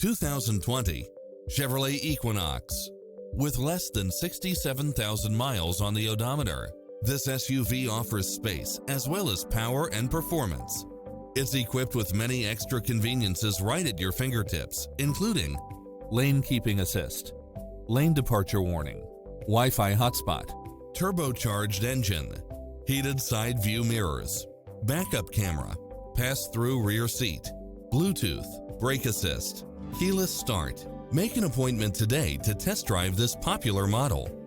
2020 Chevrolet Equinox. With less than 67,000 miles on the odometer, this SUV offers space as well as power and performance. It's equipped with many extra conveniences right at your fingertips, including lane keeping assist, lane departure warning, Wi-Fi hotspot, turbocharged engine, heated side view mirrors, backup camera, pass-through rear seat, Bluetooth, brake assist, keyless start. Make an appointment today to test drive this popular model.